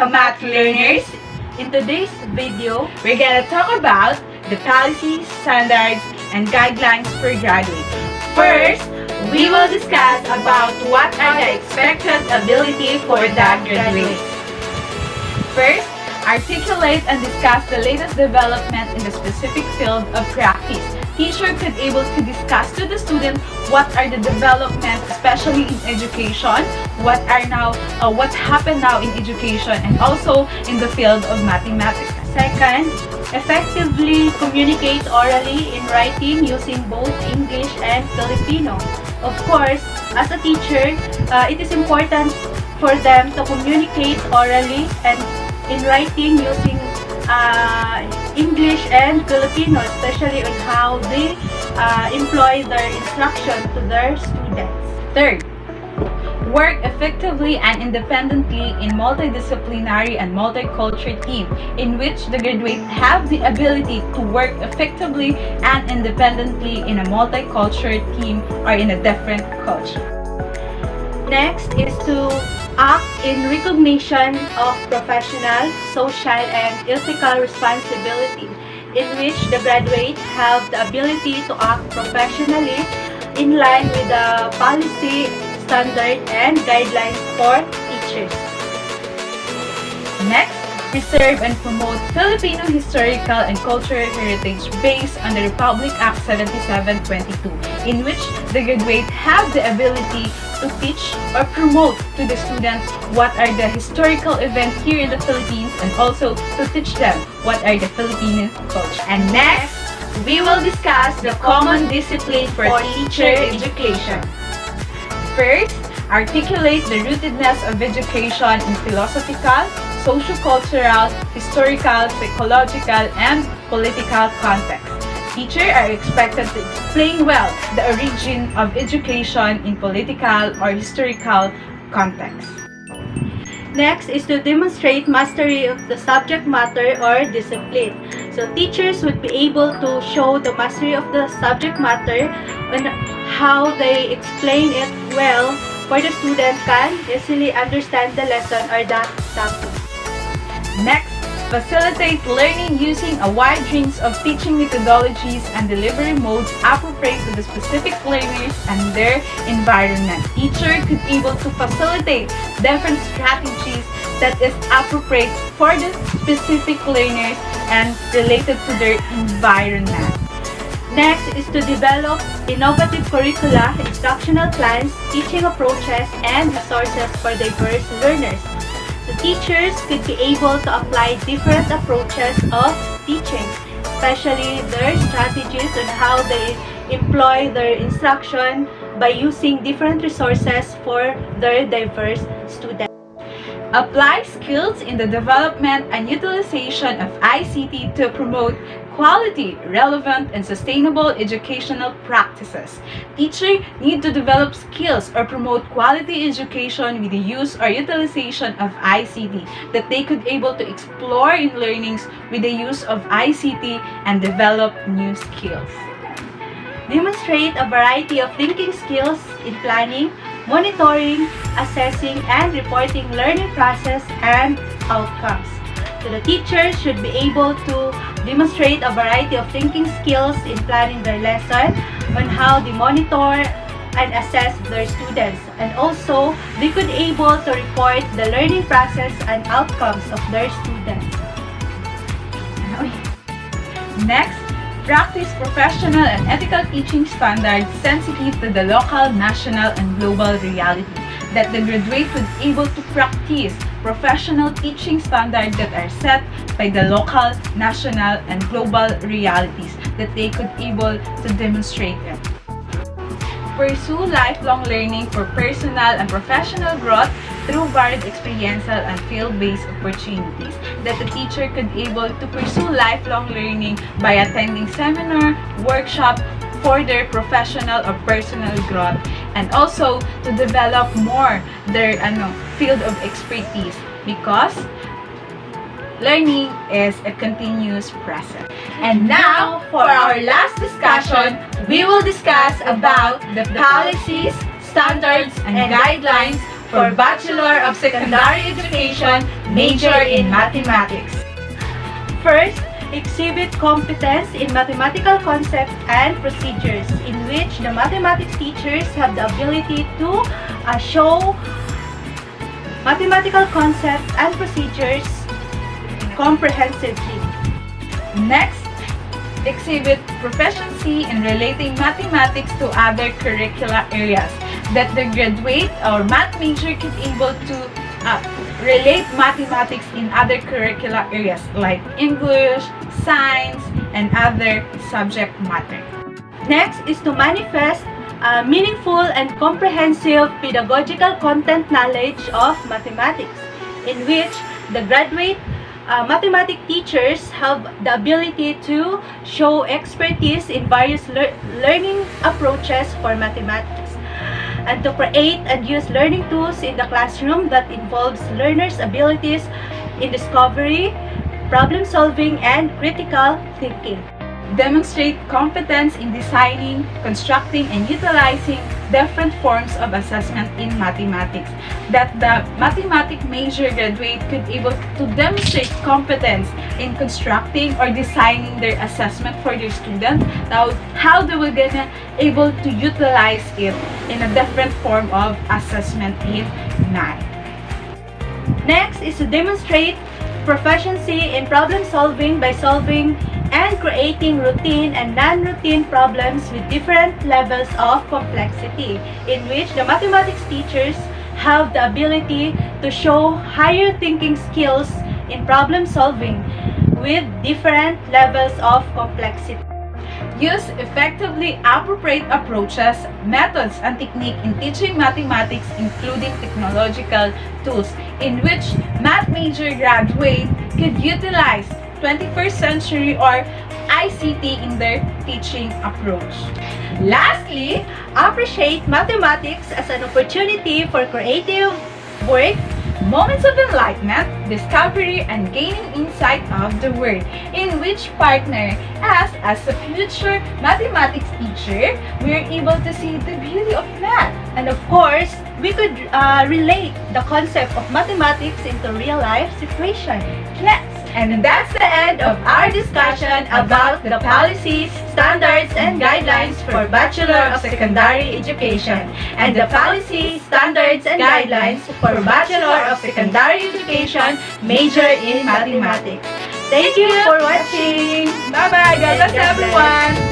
Kamat learners! In today's video, we're gonna talk about the policies, standards, and guidelines for graduates. First, we will discuss about what are the expected ability for the graduates. First, articulate and discuss the latest development in the specific field of practice. Teacher could able to discuss to the student what are the developments, especially in education, what happened now in education, and also in the field of mathematics. Second, effectively communicate orally in writing using both English and Filipino. Of course, as a teacher, it is important for them to communicate orally and in writing using English and Filipino, especially on how they employ their instruction to their students. Third, work effectively and independently in multidisciplinary and multicultural team in which the graduates have the ability to work effectively and independently in a multicultural team or in a different culture. Next is to act in recognition of professional, social, and ethical responsibility in which the graduate have the ability to act professionally in line with the policy, standard, and guidelines for teachers. Next, preserve and promote Filipino historical and cultural heritage based on the Republic Act 7722, in which the graduate have the ability to teach or promote to the students what are the historical events here in the Philippines and also to teach them what are the Filipino culture. And next, we will discuss the common discipline for teacher education. First, articulate the rootedness of education in philosophical, socio-cultural, historical, psychological, and political contexts. Teachers are expected to explain well the origin of education in political or historical context. Next is to demonstrate mastery of the subject matter or discipline. So teachers would be able to show the mastery of the subject matter and how they explain it well for the student can easily understand the lesson or that topic. Next, facilitate learning using a wide range of teaching methodologies and delivery modes appropriate to the specific learners and their environment. Teacher could able to facilitate different strategies that is appropriate for the specific learners and related to their environment. Next is to develop innovative curricula, instructional plans, teaching approaches, and resources for diverse learners. The teachers could be able to apply different approaches of teaching, especially their strategies on how they employ their instruction by using different resources for their diverse students. Apply skills in the development and utilization of ICT to promote quality, relevant, and sustainable educational practices. Teachers need to develop skills or promote quality education with the use or utilization of ICT that they could able to explore in learnings with the use of ICT and develop new skills. Demonstrate a variety of thinking skills in planning, monitoring, assessing, and reporting learning process and outcomes. So the teachers should be able to demonstrate a variety of thinking skills in planning their lesson on how they monitor and assess their students. And also, they could able to report the learning process and outcomes of their students. Next, practice professional and ethical teaching standards sensitive to the local, national, and global reality. That the graduate would able to practice professional teaching standards that are set by the local, national, and global realities that they could able to demonstrate it. Pursue lifelong learning for personal and professional growth through varied experiential and field-based opportunities. That the teacher could able to pursue lifelong learning by attending seminar, workshop for their professional or personal growth, and also to develop more their field of expertise because learning is a continuous process. And now, for our last discussion, we will discuss about the policies, standards, and guidelines for Bachelor of Secondary Education, major in Mathematics. First, exhibit competence in mathematical concepts and procedures, in which the mathematics teachers have the ability to show mathematical concepts and procedures comprehensively. Next, exhibit proficiency in relating mathematics to other curricular areas that the graduate or math major can able to relate mathematics in other curricular areas like English, science, and other subject matter. Next is to manifest meaningful and comprehensive pedagogical content knowledge of mathematics, in which the graduate mathematics teachers have the ability to show expertise in various learning approaches for mathematics, and to create and use learning tools in the classroom that involves learners' abilities in discovery, problem solving, and critical thinking. Demonstrate competence in designing, constructing, and utilizing different forms of assessment in mathematics that the mathematics major graduate could able to demonstrate competence in constructing or designing their assessment for their student. Now, how they will gonna able to utilize it in a different form of assessment in math. Next is to demonstrate proficiency in problem solving by solving and creating routine and non-routine problems with different levels of complexity, in which the mathematics teachers have the ability to show higher thinking skills in problem solving with different levels of complexity. Use effectively appropriate approaches, methods, and technique in teaching mathematics, including technological tools, in which math major graduate could utilize 21st century or ICT in their teaching approach. Lastly, appreciate mathematics as an opportunity for creative work, Moments of enlightenment, discovery, and gaining insight of the world, in which partner as a future mathematics teacher, we are able to see the beauty of math. and of course, we could relate the concept of mathematics into real-life situation. Yes, and that's the end of our discussion about the policies, standards, and guidelines for Bachelor of Secondary Education and the policies, standards, and guidelines for Bachelor of Secondary Education, major in Mathematics. Thank you for watching! Bye-bye! God bless everyone!